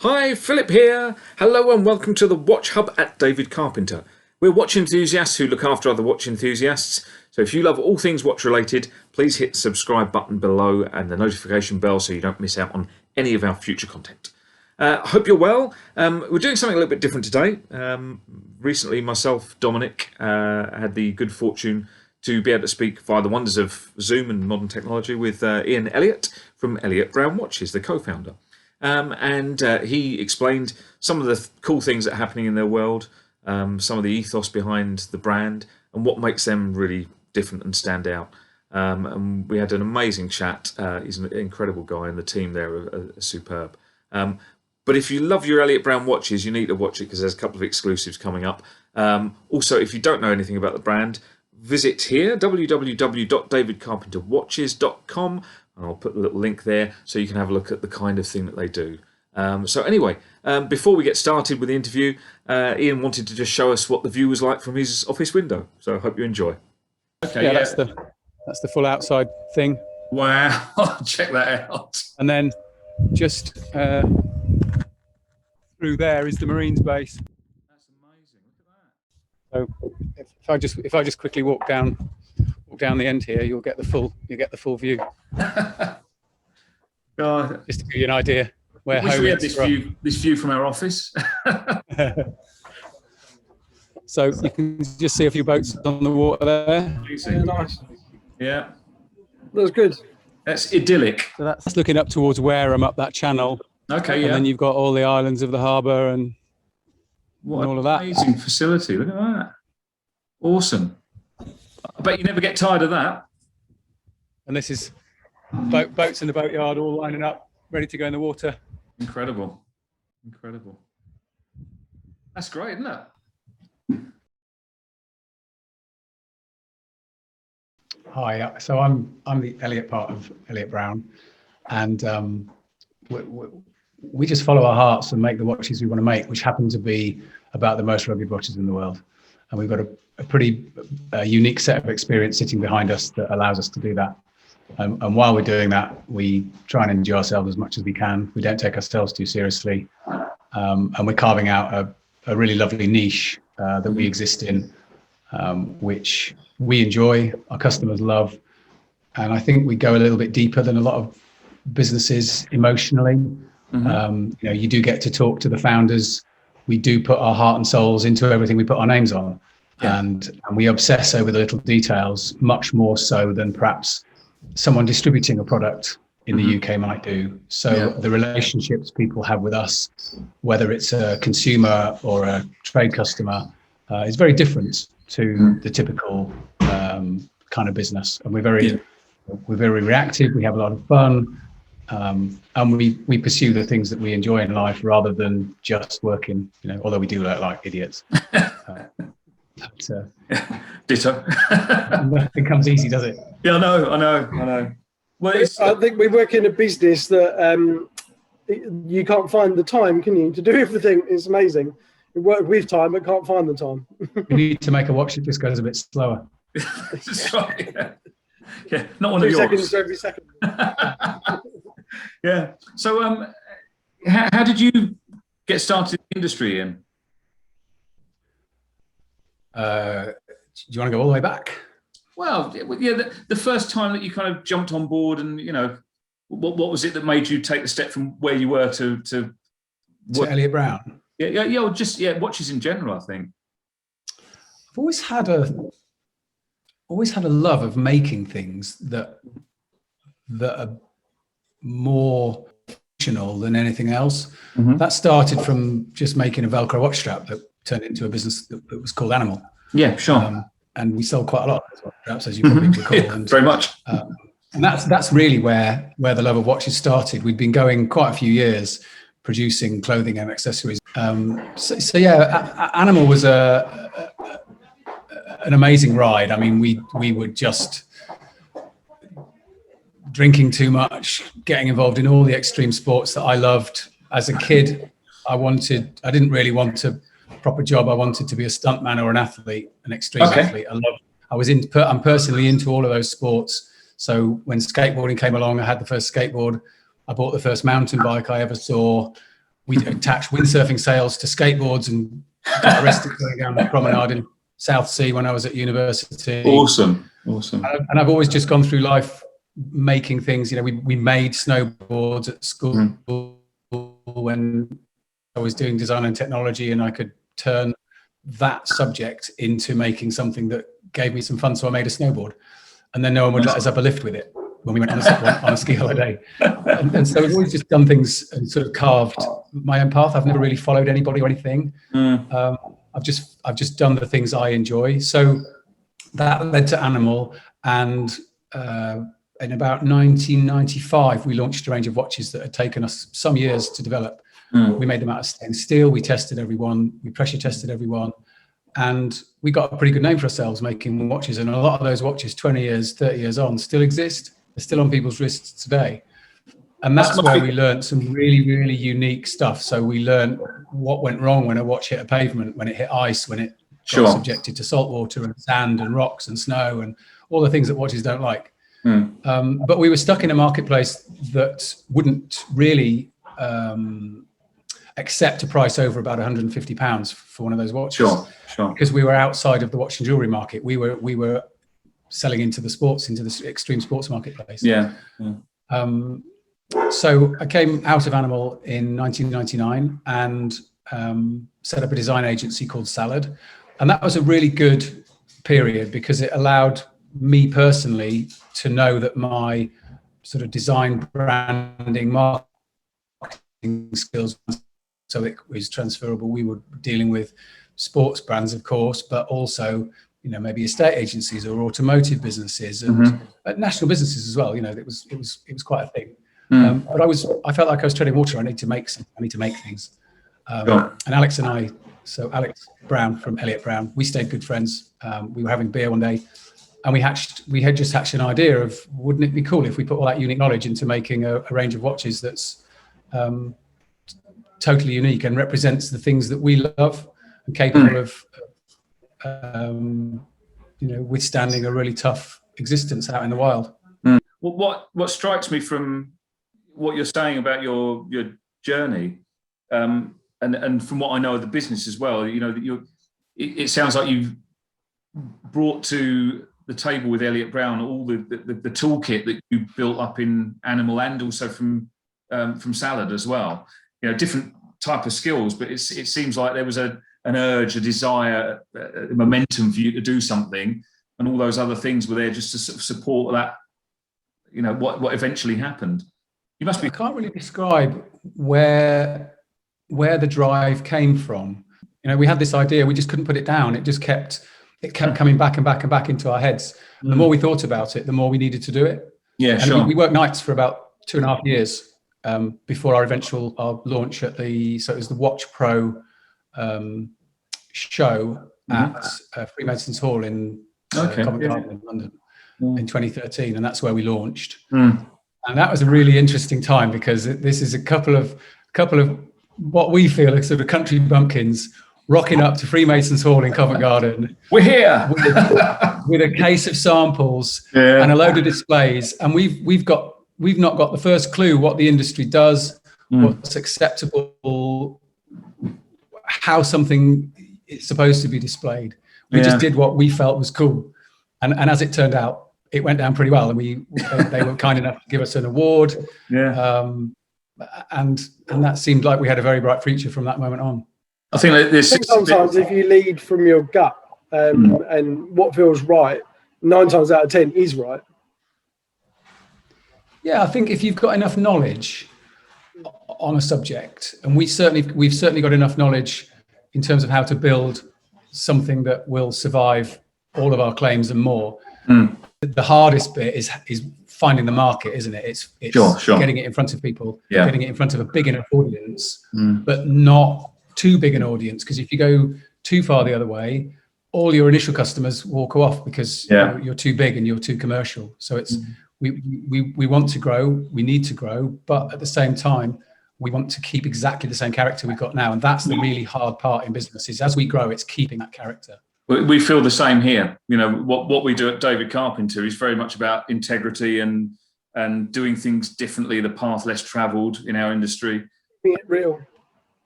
Hi, Philip here. Hello and welcome to the Watch Hub at David Carpenter. We're watch enthusiasts who look after other watch enthusiasts. So if you love all things watch related, please hit the subscribe button below and the notification bell so you don't miss out on any of our future content. I hope you're well. We're doing something a little bit different today. Recently, myself, Dominic, had the good fortune to be able to speak via the wonders of Zoom and modern technology with Ian Elliot from Elliot Brown Watches, the co-founder. And he explained some of the cool things that are happening in their world, some of the ethos behind the brand, and what makes them really different and stand out. And we had an amazing chat. He's an incredible guy, and the team there are superb. But if you love your Elliot Brown watches, you need to watch it because there's a couple of exclusives coming up. Also, if you don't know anything about the brand, visit here, www.davidcarpenterwatches.com, and I'll put a little link there so you can have a look at the kind of thing that they do. So anyway, before we get started with the interview, Ian wanted to just show us what the view was like from his office window. So I hope you enjoy. Okay, yeah, that's the full outside thing. Wow, check that out. And then just through there is the Marines base. That's amazing. Look So at if I just quickly walk down the end here, you'll get the full view. God, Just to give you an idea where wish home we had is this view from our office. So you can just see a few boats on the water there. Yeah, nice. Yeah, That's good. that's idyllic. So that's looking up towards Wareham up that channel. Okay, yeah. And then you've got all the islands of the harbour and all of that. Amazing facility. Look at that. Awesome. I bet you never get tired of that. And this is boats in the boatyard all lining up, ready to go in the water. Incredible. Incredible. That's great, isn't it? Hi, so I'm the Elliot part of Elliot Brown, and we just follow our hearts and make the watches we want to make, which happen to be about the most rugged watches in the world. And we've got a pretty unique set of experience sitting behind us that allows us to do that. And while we're doing that, we try and enjoy ourselves as much as we can. We don't take ourselves too seriously, and we're carving out a really lovely niche that we exist in, which we enjoy, our customers love, and I think we go a little bit deeper than a lot of businesses emotionally. You do get to talk to the founders. We do put our heart and souls into everything we put our names on, and we obsess over the little details much more so than perhaps someone distributing a product in the UK might do. So the relationships people have with us, whether it's a consumer or a trade customer, is very different to the typical kind of business. And we're very reactive. We have a lot of fun, and we pursue the things that we enjoy in life rather than just working. Although we do look like idiots. Ditto. Nothing comes easy, does it? Yeah, I know. Well, I think we work in a business that you can't find the time, can you, to do everything? It's amazing. We work with time, but can't find the time. You need to make a watch that just goes a bit slower. That's right. Yeah, not one 2 of yours. seconds every second. Yeah. So, how did you get started in the industry, Ian? Do you want to go all the way back? Well, yeah. The first time that you kind of jumped on board, and what was it that made you take the step from where you were to Elliot Brown? Yeah. Or just watches in general, I think. I've always had a love of making things that are more functional than anything else. That started from just making a Velcro watch strap that turned into a business that was called Animal. Yeah, sure. And we sold quite a lot of straps, as you probably recall. Yeah, and, very much. And that's really where the love of watches started. We'd been going quite a few years producing clothing and accessories. Animal was an amazing ride. I mean, we were just drinking too much, getting involved in all the extreme sports that I loved. As a kid, I didn't really want a proper job. I wanted to be a stuntman or an athlete, an extreme athlete. I'm personally into all of those sports. So when skateboarding came along, I had the first skateboard. I bought the first mountain bike I ever saw. We attached windsurfing sails to skateboards and got arrested going down the promenade in South Sea when I was at university. Awesome. And I've always just gone through life making things. You know, we made snowboards at school when I was doing design and technology, and I could turn that subject into making something that gave me some fun. So I made a snowboard, and then no one would let us up a lift with it when we went on a ski holiday. And so I've always just done things and sort of carved my own path. I've never really followed anybody or anything. I've just done the things I enjoy. So that led to Animal, and in about 1995, we launched a range of watches that had taken us some years to develop. We made them out of stainless steel. We tested every one. We pressure tested every one. And we got a pretty good name for ourselves making watches. And a lot of those watches, 20 years, 30 years on, still exist. They're still on people's wrists today. And that's where we learned some really, really unique stuff. So we learned what went wrong when a watch hit a pavement, when it hit ice, when it got subjected to salt water and sand and rocks and snow and all the things that watches don't like. But we were stuck in a marketplace that wouldn't really accept a price over about £150 for one of those watches. Sure. Because we were outside of the watch and jewelry market. We were selling into the extreme sports marketplace. So I came out of Animal in 1999 and set up a design agency called Salad. And that was a really good period because it allowed me personally to know that my sort of design, branding, marketing skills, so it was transferable. We were dealing with sports brands, of course, but also, you know, maybe estate agencies or automotive businesses and national businesses as well. You know, it was quite a thing. But I felt like I was treading water. I need to make something. I need to make things. And Alex and I, so Alex Brown from Elliot Brown, we stayed good friends. We were having beer one day, and we had just hatched an idea of, wouldn't it be cool if we put all that unique knowledge into making a range of watches that's totally unique and represents the things that we love and capable of, you know, withstanding a really tough existence out in the wild. Well, what strikes me from what you're saying about your journey, and from what I know of the business as well, you know, that it sounds like you've brought to the table with Elliot Brown all the toolkit that you built up in Animal and also from Salad as well. You know, different type of skills, but it seems like there was an urge, a desire, a momentum for you to do something, and all those other things were there just to sort of support that. You know, what eventually happened. You must be. I can't really describe where the drive came from. You know, we had this idea, we just couldn't put it down. It just kept coming back and back and back into our heads. The more we thought about it, the more we needed to do it. Yeah, and sure. We worked nights for about 2.5 years before our launch at it was the Watch Pro show at Freemasons Hall in Covent Garden in London in 2013, and that's where we launched. And that was a really interesting time because this is a couple of what we feel are sort of country bumpkins rocking up to Freemasons Hall in Covent Garden. We're here with a case of samples and a load of displays, and we've not got the first clue what the industry does, what's acceptable, how something is supposed to be displayed. We just did what we felt was cool, and as it turned out, it went down pretty well, and they were kind enough to give us an award. And that seemed like we had a very bright future from that moment on. I think sometimes if you lead from your gut and what feels right, 9 times out of 10 is right. Yeah, I think if you've got enough knowledge on a subject, and we've certainly got enough knowledge in terms of how to build something that will survive all of our claims and more. The hardest bit is finding the market, isn't it? It's sure. Getting it in front of people, getting it in front of a big enough audience, but not too big an audience. Because if you go too far the other way, all your initial customers walk off because you're too big and you're too commercial. So it's we want to grow, we need to grow, but at the same time, we want to keep exactly the same character we've got now. And that's the really hard part in business, is as we grow, it's keeping that character. We feel the same here. You know, what we do at David Carpenter is very much about integrity and doing things differently, the path less travelled in our industry. Keeping it real.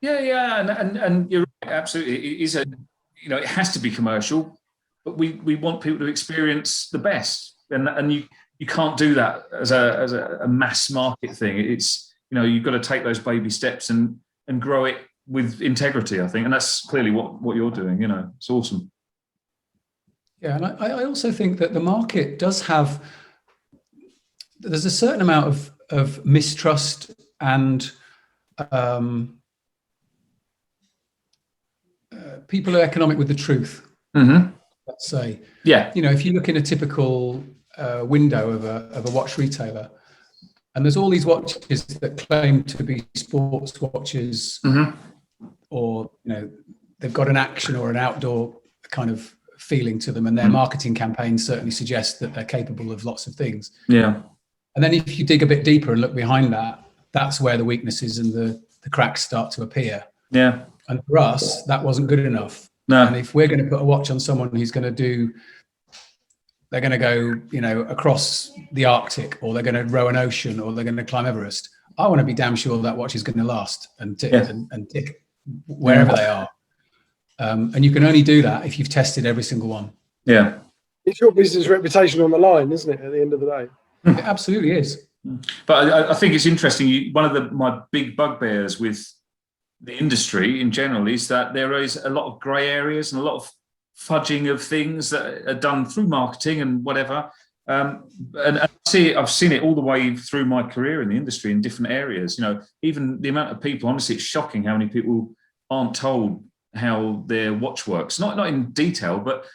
Yeah, and you're right, absolutely. It is it has to be commercial, but we want people to experience the best, and you can't do that as a mass market thing. It's you've got to take those baby steps and grow it with integrity, I think, and that's clearly what you're doing. It's awesome. Yeah, and I also think that the market does have. There's a certain amount of mistrust and people are economic with the truth. Mm-hmm. Let's say, yeah, if you look in a typical window of a watch retailer, and there's all these watches that claim to be sports watches, mm-hmm. or they've got an action or an outdoor kind of feeling to them, and their marketing campaigns certainly suggest that they're capable of lots of things. Yeah. And then if you dig a bit deeper and look behind that, that's where the weaknesses and the cracks start to appear. Yeah. And for us, that wasn't good enough. No. And if we're going to put a watch on someone who's going to they're going to go, across the Arctic, or they're going to row an ocean, or they're going to climb Everest, I want to be damn sure that watch is going to last and tick wherever they are. And you can only do that if you've tested every single one. Yeah. It's your business reputation on the line, isn't it, at the end of the day? It absolutely is. But I think it's interesting. One of my big bugbears with the industry in general is that there is a lot of grey areas and a lot of fudging of things that are done through marketing and whatever. And I've seen it all the way through my career in the industry in different areas. Even the amount of people, honestly, it's shocking how many people aren't told how their watch works. Not in detail, but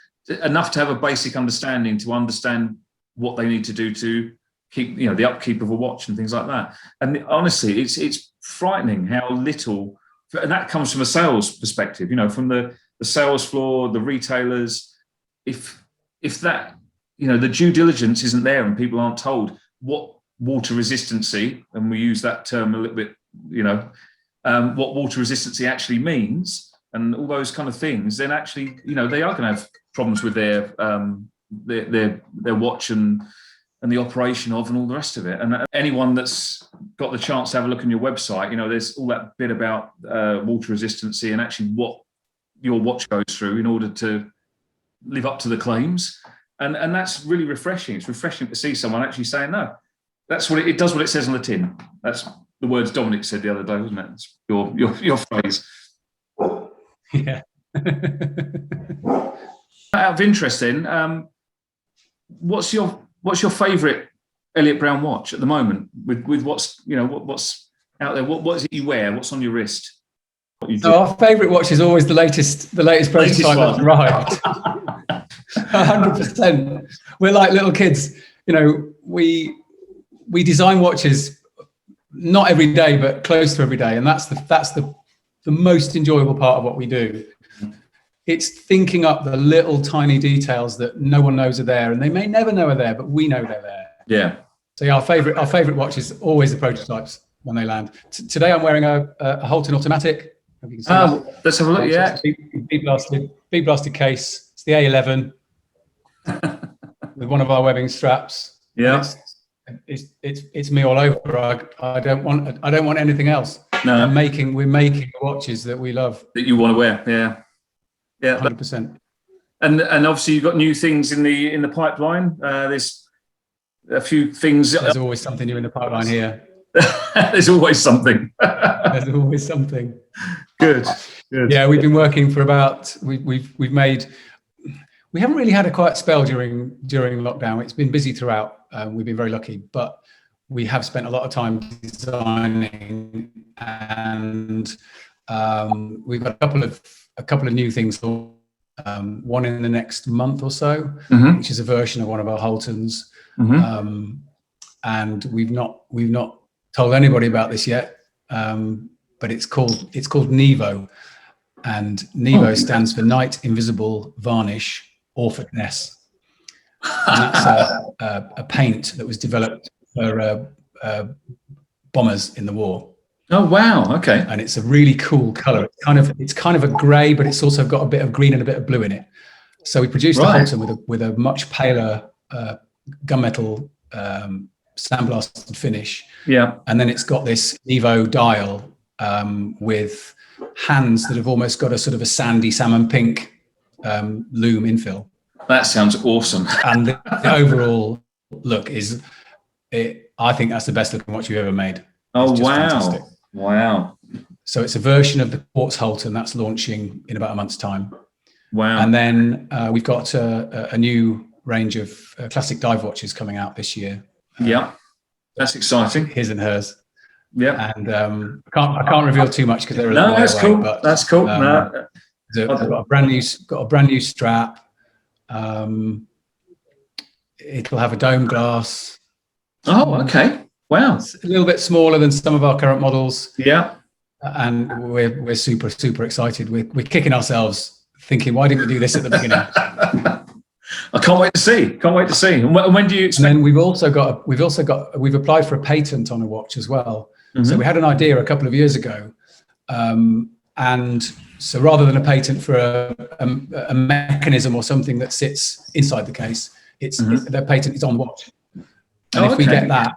enough to have a basic understanding to understand what they need to do to keep, the upkeep of a watch and things like that. And honestly, it's frightening how little, and that comes from a sales perspective, from the sales floor, the retailers. If that, the due diligence isn't there and people aren't told what water resistancy, and we use that term a little bit, what water resistancy actually means and all those kind of things, then actually, they are going to have problems with their watch and the operation of and all the rest of it. And anyone that's got the chance to have a look on your website, there's all that bit about water resistancy and actually what your watch goes through in order to live up to the claims. And that's really refreshing. It's refreshing to see someone actually saying, no, that's what it does what it says on the tin. That's the words Dominic said the other day, wasn't it? It's your phrase. Yeah. Out of interest then, what's your favourite Elliot Brown watch at the moment? With what's what's out there? What is it you wear? What's on your wrist? So our favourite watch is always the latest prototype that's arrived. 100%. We're like little kids. We design watches not every day, but close to every day, and that's the most enjoyable part of what we do. It's thinking up the little tiny details that no one knows are there, and they may never know are there, but we know they're there. Yeah. So our favorite watch is always the prototypes when they land. Today I'm wearing a Holton automatic. Hope you can see that. Let's have a look. Yeah. Bead blasted case. It's the A11 with one of our webbing straps. Yeah. It's me all over. I don't want anything else. No. We're making watches that we love. That you want to wear. Yeah. Yeah. 100%. And obviously you've got new things in the pipeline. There's a few things. There's always something new in the pipeline here. There's always something. There's always something. Good. Yeah, we've been working for about. We haven't really had a quiet spell during lockdown. It's been busy throughout. We've been very lucky, but we have spent a lot of time designing, and we've got a couple of new things. One in the next month or so, mm-hmm. which is a version of one of our Holtons, mm-hmm. And we've not told anybody about this yet. But it's called Nevo, and Nevo stands for Night Invisible Varnish Orphaness. And that's a paint that was developed for bombers in the war. Oh wow! Okay. And it's a really cool color. It's kind of a grey, but it's also got a bit of green and a bit of blue in it. So we produced a Holton with a much paler gunmetal sandblasted finish. Yeah. And then it's got this Nevo dial with hands that have almost got a sort of a sandy salmon pink loom infill. That sounds awesome. And the overall look is, I think that's the best looking watch you've ever made. Oh, wow. Fantastic. Wow. So it's a version of the Quartz Halton that's launching in about a month's time. Wow. And then we've got a new range of classic dive watches coming out this year. Yeah, that's exciting. His and hers. Yeah. And I can't reveal too much because they're a little way that's away, cool. but, That's cool. I've got a brand new strap. It'll have a dome glass. Oh, okay. Wow. It's a little bit smaller than some of our current models. Yeah. And we're super excited. We're kicking ourselves, thinking, why didn't we do this at the beginning? I can't wait to see. Can't wait to see. And when do you expect? And then we've applied for a patent on a watch as well. Mm-hmm. So we had an idea a couple of years ago, and so rather than a patent for a mechanism or something that sits inside the case, the patent is on the watch. And if we get that,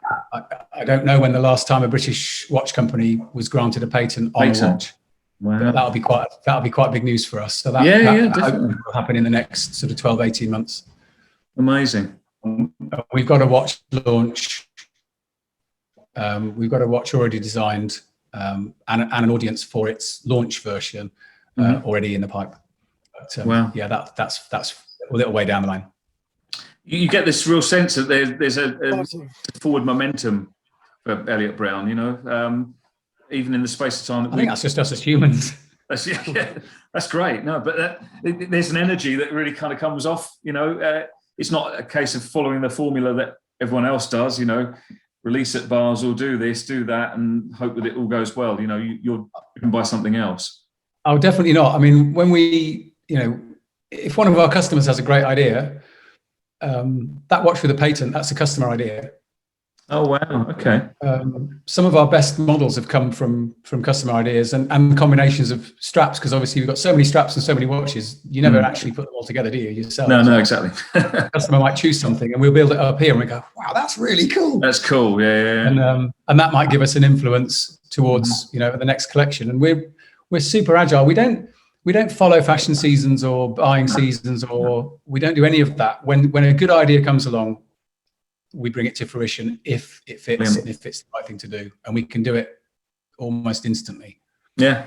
I don't know when the last time a British watch company was granted a patent on a watch. Wow. But that'll be quite big news for us. So that definitely will happen in the next sort of 12, 18 months. Amazing. We've got a watch launch. We've got a watch already designed and an audience for its launch version already in the pipe. But, wow. Yeah, that's a little way down the line. You get this real sense that there's a forward momentum for Elliot Brown, you know, even in the space of time. I think that's just us as humans. That's great. No, but there's an energy that really kind of comes off, you know. It's not a case of following the formula that everyone else does, you know, release at Basel, do this, do that, and hope that it all goes well. You know, you're driven by something else. Oh, definitely not. I mean, when if one of our customers has a great idea, that watch with a patent, that's a customer idea. Oh, wow. Okay. Some of our best models have come from customer ideas and combinations of straps, because obviously we've got so many straps and so many watches, you never actually put them all together, do you, yourself? No, exactly. The customer might choose something and we'll build it up here and we go, wow, that's really cool. That's cool. Yeah. And that might give us an influence towards, the next collection. And we're super agile. We don't follow fashion seasons or buying seasons, or we don't do any of that. When a good idea comes along, we bring it to fruition if it fits and if it's the right thing to do, and we can do it almost instantly. Yeah,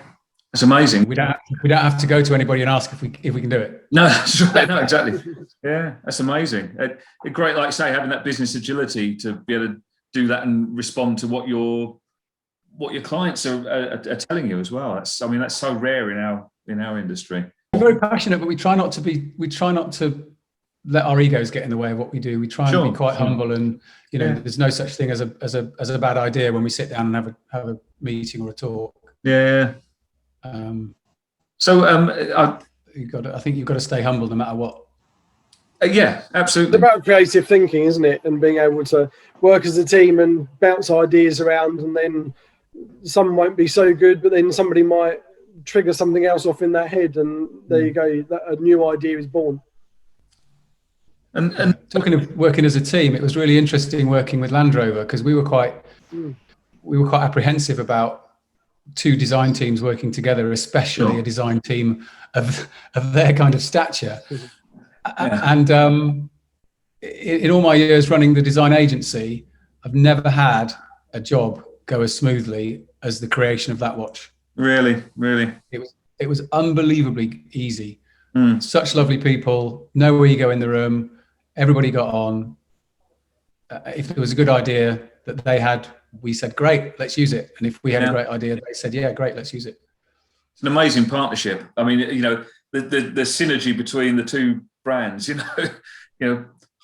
it's amazing. We don't have to go to anybody and ask if we can do it. No, that's right. No, exactly. Yeah, that's amazing. Great, like you say, having that business agility to be able to do that and respond to what your clients are telling you as well. That's so rare in our industry. We're very passionate, but we try not to let our egos get in the way of what we do. We try and be quite humble, and there's no such thing as a bad idea when we sit down and have a meeting or a talk. Yeah. I think you've got to stay humble no matter what. Yeah, absolutely. It's about creative thinking, isn't it? And being able to work as a team and bounce ideas around, and then some won't be so good, but then somebody might trigger something else off in their head, and there you go, a new idea is born. And talking of working as a team, it was really interesting working with Land Rover, because we were quite apprehensive about two design teams working together, especially a design team of their kind of stature. And in all my years running the design agency, I've never had a job go as smoothly as the creation of that watch. Really? It was unbelievably easy. Such lovely people, no ego in the room. Everybody got on. If there was a good idea that they had, we said, great, let's use it. And if we had a great idea, they said, yeah, great, let's use it. It's an amazing partnership. I mean, the synergy between the two brands,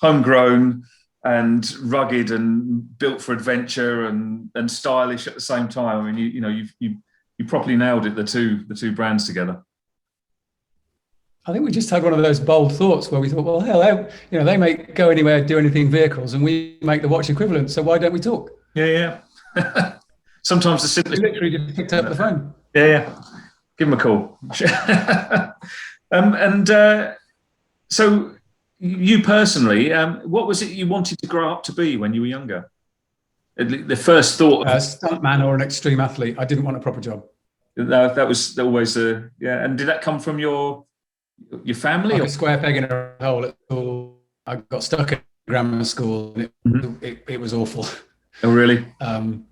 homegrown and rugged and built for adventure and stylish at the same time. I mean, you properly nailed it, the two brands together. I think we just had one of those bold thoughts where we thought, well, hell, they may go anywhere, do anything vehicles, and we make the watch equivalent. So why don't we talk? Yeah. Sometimes the simplest. We literally just picked up the phone. Yeah. Give them a call. So you personally, what was it you wanted to grow up to be when you were younger? The first thought A of stuntman or an extreme athlete. I didn't want a proper job. that was always yeah. And did that come from your family? Like Or? a square peg in a hole at school. I got stuck in grammar school, and it was awful. Oh, really? And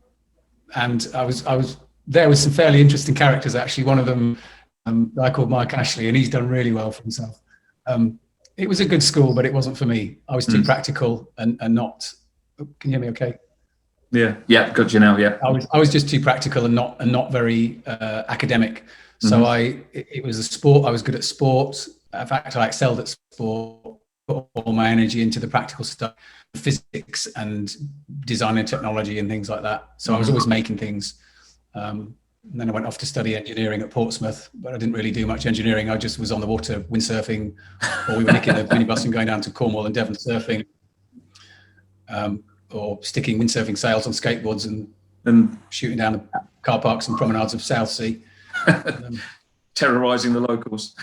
I was there with some fairly interesting characters, actually. One of them, I called Mike Ashley, and he's done really well for himself. It was a good school, but it wasn't for me. I was too practical and not. Can you hear me? Okay. Yeah, got you now. Yeah, I was just too practical and not very academic. So it was a sport. I was good at sport. In fact, I excelled at sport. Put all my energy into the practical stuff, physics and design and technology and things like that. So I was always making things. And then I went off to study engineering at Portsmouth, but I didn't really do much engineering. I just was on the water windsurfing, or we were nicking the minibus and going down to Cornwall and Devon surfing, or sticking windsurfing sails on skateboards and shooting down the car parks and promenades of Southsea. Terrorising the locals.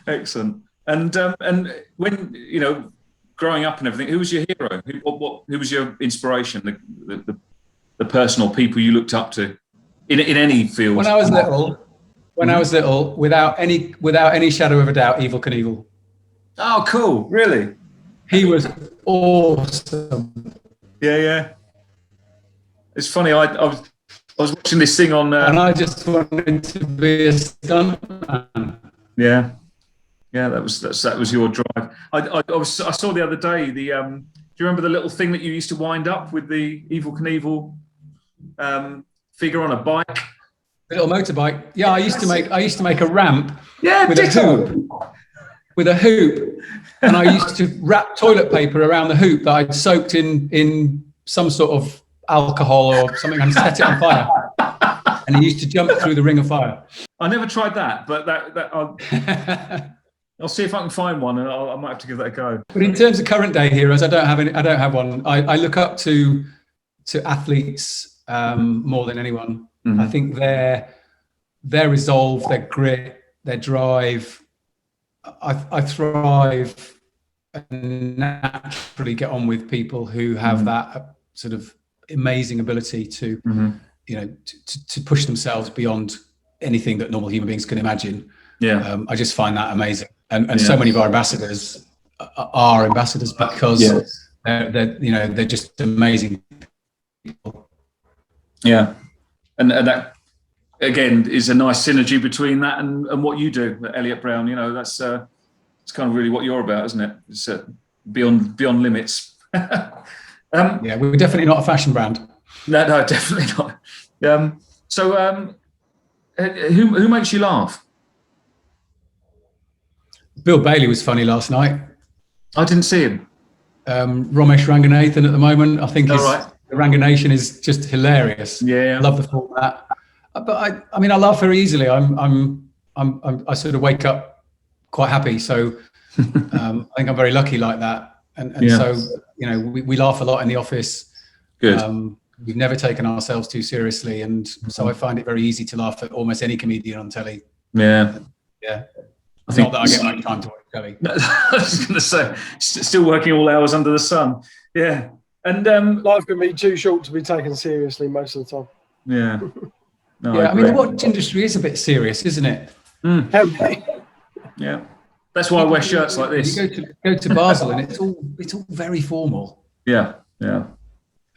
Excellent. And when growing up and everything, who was your hero? Who was your inspiration? The personal people you looked up to in any field. When I was little, without any shadow of a doubt, Evel Knievel. Oh, cool! Really? He was awesome. Yeah. It's funny. I was watching this thing on, and I just wanted to be a stuntman. Yeah, that was your drive. I saw the other day the. Do you remember the little thing that you used to wind up with the Evel Knievel figure on a bike? A little motorbike. Yeah, I used to make a ramp. Yeah, with a hoop, and I used to wrap toilet paper around the hoop that I'd soaked in some sort of alcohol or something and set it on fire. And he used to jump through the ring of fire. I never tried that, but I'll see if I can find one, and I might have to give that a go. But in terms of current day heroes, I don't have one. I look up to athletes more than anyone. Mm-hmm. I think their resolve, their grit, their drive. I thrive and naturally get on with people who have that sort of amazing ability to, to push themselves beyond anything that normal human beings can imagine. Yeah, I just find that amazing, and so many of our ambassadors are ambassadors because they're just amazing people. Yeah, and that again is a nice synergy between that and what you do, Elliot Brown. That's it's kind of really what you're about, isn't it? It's beyond limits. Yeah, we're definitely not a fashion brand. No, definitely not. Who makes you laugh? Bill Bailey was funny last night. I didn't see him. Ramesh Ranganathan at the moment, I think the Ranganation is just hilarious. Yeah, I love the format. But I mean, I laugh very easily. I sort of wake up quite happy. So I think I'm very lucky like that. And so we laugh a lot in the office. Good. We've never taken ourselves too seriously, and so I find it very easy to laugh at almost any comedian on telly. Yeah. Not that I get much time to watch telly. I was going to say, still working all hours under the sun. Yeah. And life can be too short to be taken seriously most of the time. Yeah. No, I mean, the watch industry is a bit serious, isn't it? Yeah. That's why I wear shirts like this. You go to Basel and it's all very formal. Yeah.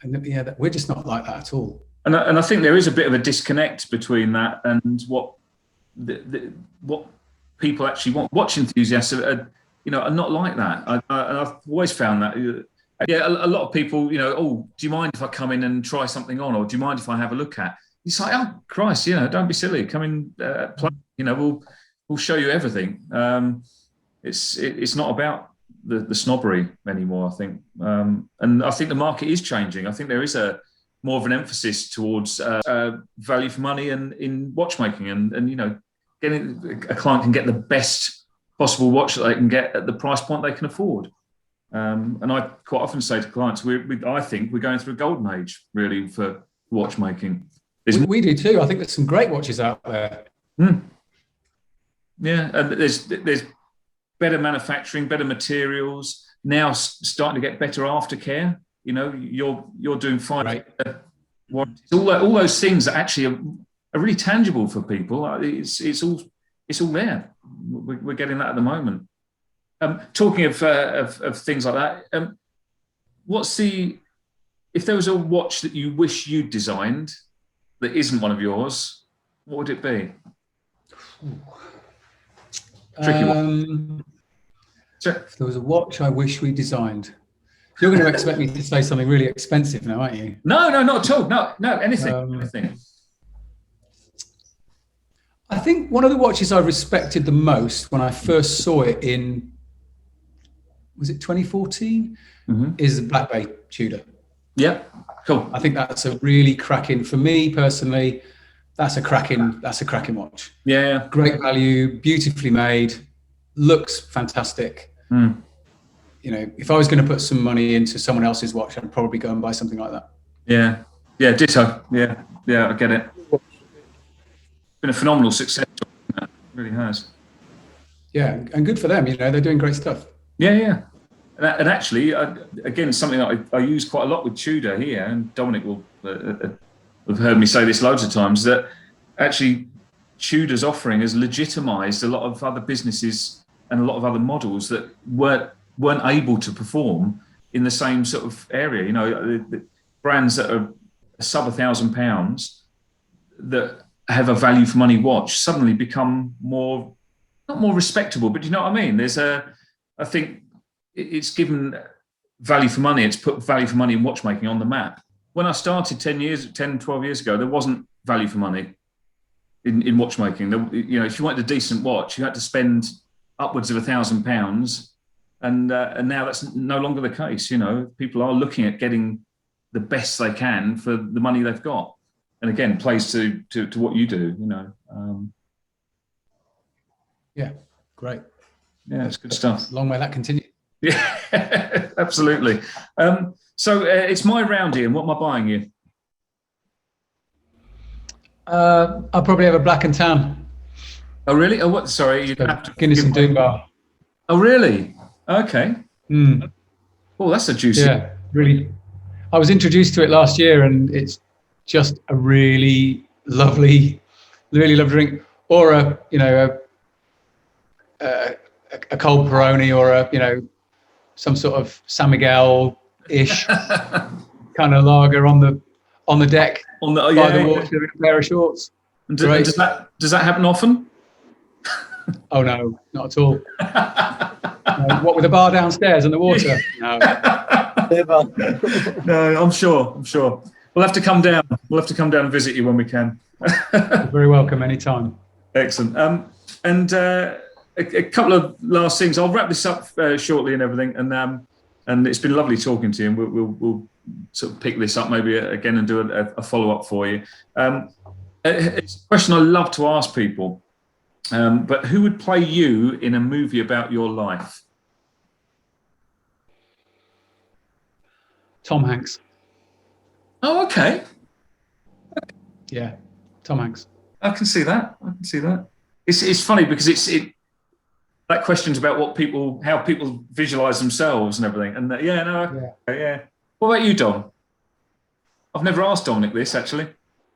And we're just not like that at all. And I think there is a bit of a disconnect between that and what people actually want. Watch enthusiasts are not like that. I've always found that. A lot of people, do you mind if I come in and try something on, or do you mind if I have a look at? It's like, oh Christ, don't be silly. Come in, play. We'll show you everything. It's not about the snobbery anymore, I think. And I think the market is changing. I think there is more of an emphasis towards value for money and in watchmaking, and getting a client can get the best possible watch that they can get at the price point they can afford. And I quite often say to clients, I think we're going through a golden age, really, for watchmaking. We do too. I think there's some great watches out there. Yeah, and there's better manufacturing, better materials, now starting to get better aftercare. You know, you're doing 5 Right. warranties. All those things that actually are really tangible for people. It's all there. We're getting that at the moment. Talking of things like that, if there was a watch that you wish you'd designed that isn't one of yours, what would it be? Tricky one. If there was a watch I wish we designed, you're going to expect me to say something really expensive now, aren't you? No, not at all. No, anything. Anything. I think one of the watches I respected the most when I first saw it was it 2014? Is the Black Bay Tudor. Yeah, cool. I think that's a really cracking, for me personally, that's a cracking watch. Yeah. Great value, beautifully made, looks fantastic. You know, if I was going to put some money into someone else's watch, I'd probably go and buy something like that. Yeah, ditto. Yeah, I get it. Been a phenomenal success. It really has. Yeah, and good for them. You know, they're doing great stuff. Yeah. And actually, again, something that I use quite a lot with Tudor here, and Dominic will have heard me say this loads of times, that actually Tudor's offering has legitimised a lot of other businesses and a lot of other models that weren't able to perform in the same sort of area. You know, the brands that are sub £1,000 that have a value for money watch suddenly become not more respectable, but you know what I mean? I think it's given value for money. It's put value for money in watchmaking on the map. When I started 10, 12 years ago, there wasn't value for money in watchmaking. You know, if you wanted a decent watch, you had to spend upwards of £1,000, and now that's no longer the case. You know, people are looking at getting the best they can for the money they've got, and again, plays to what you do. You know. Yeah, great. Yeah, it's good stuff. Long may that continue. Yeah, absolutely. So it's my round, Ian. What am I buying you? I'll probably have a black and tan. Oh, really? Oh, what? Sorry, you have to Guinness and Dunbar. Oh, really? Okay. Oh, that's a juicy. Yeah, really. I was introduced to it last year, and it's just a really lovely drink. Or a cold Peroni, or some sort of San Miguel-ish kind of lager on the deck by the water in a pair of shorts. And does that happen often? Oh no, not at all. No, what with the bar downstairs and the water? No. No, I'm sure. We'll have to come down. And visit you when we can. You're very welcome anytime. Excellent. And a couple of last things. I'll wrap this up shortly and everything. And it's been lovely talking to you. And we'll sort of pick this up maybe again and do a follow up for you. It's a question I love to ask people. But who would play you in a movie about your life? Tom Hanks. Oh, okay. Yeah, Tom Hanks. I can see that. It's funny because that question's about how people visualize themselves and everything. And yeah. What about you, Dom? I've never asked Dominic this actually.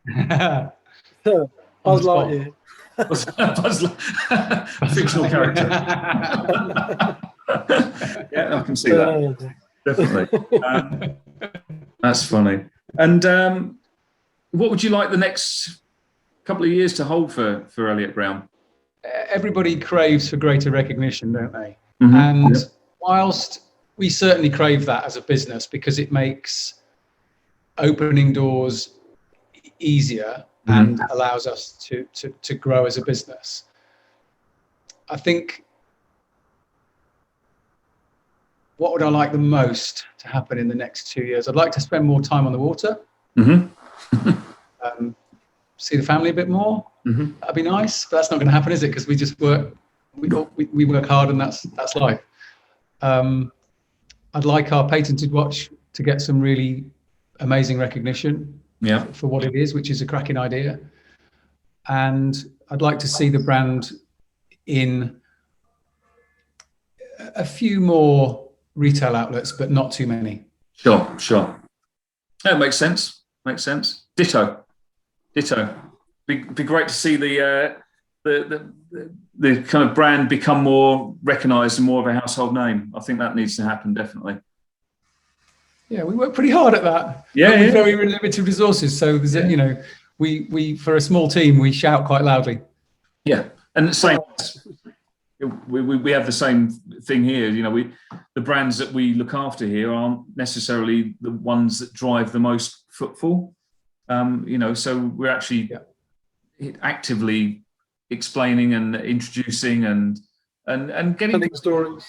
I was like you. Fictional character. Yeah, I can see that. Definitely. That's funny. And what would you like the next couple of years to hold for Elliot Brown? Everybody craves for greater recognition, don't they? Mm-hmm. And whilst we certainly crave that as a business because it makes opening doors easier and allows us to grow as a business, I think what would I like the most to happen in the next 2 years? I'd like to spend more time on the water, see the family a bit more. That'd be nice, but that's not going to happen, is it? Because we just work, we work hard, and that's life. I'd like our patented watch to get some really amazing recognition for what it is, which is a cracking idea. And I'd like to see the brand in a few more retail outlets, but not too many. Sure. That makes sense. Ditto. Be great to see the kind of brand become more recognised and more of a household name. I think that needs to happen, definitely. Yeah, we work pretty hard at that. Yeah, with very limited resources. So there's we for a small team, we shout quite loudly. Yeah, and the same. We have the same thing here. The brands that we look after here aren't necessarily the ones that drive the most footfall. So we're actually actively explaining and introducing and getting stories.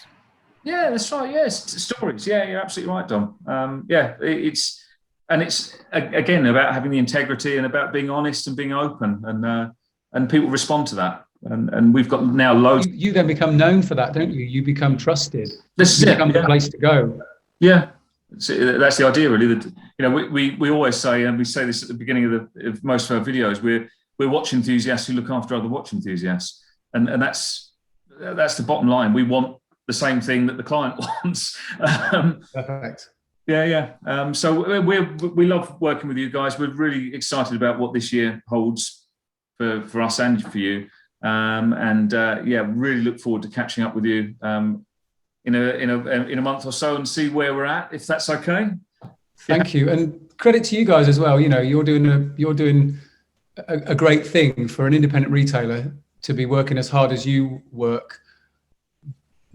Yeah, that's right. Yes, stories. Yeah, you're absolutely right, Dom. It's again about having the integrity and about being honest and being open, and people respond to that. And we've got now loads. You then become known for that, don't you? You become trusted. You become the place to go. Yeah, that's the idea, really. That we always say, and we say this at the beginning of most of our videos, we're watch enthusiasts who look after other watch enthusiasts, and that's the bottom line. We want the same thing that the client wants. Perfect. Yeah. So we love working with you guys. We're really excited about what this year holds for us and for you. Really look forward to catching up with you in a month or so and see where we're at, if that's okay. Thank you, and credit to you guys as well. You're doing a great thing for an independent retailer to be working as hard as you work,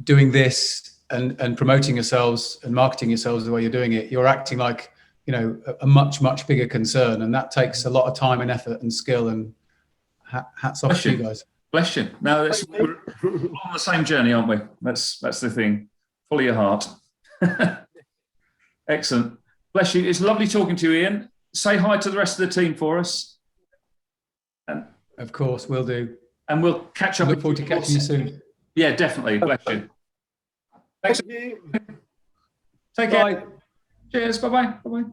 doing this and promoting yourselves and marketing yourselves the way you're doing it. You're acting like a much bigger concern, and that takes a lot of time and effort and skill. And hats off to you guys. Bless you. No, we're on the same journey, aren't we? That's the thing. Follow your heart. Excellent. Bless you. It's lovely talking to you, Ian. Say hi to the rest of the team for us. And of course, we'll do. And we'll catch up. Look forward to catching you soon. Yeah, definitely. Bless you. Thanks. Thank you. Take care. Cheers. Bye-bye. Bye-bye.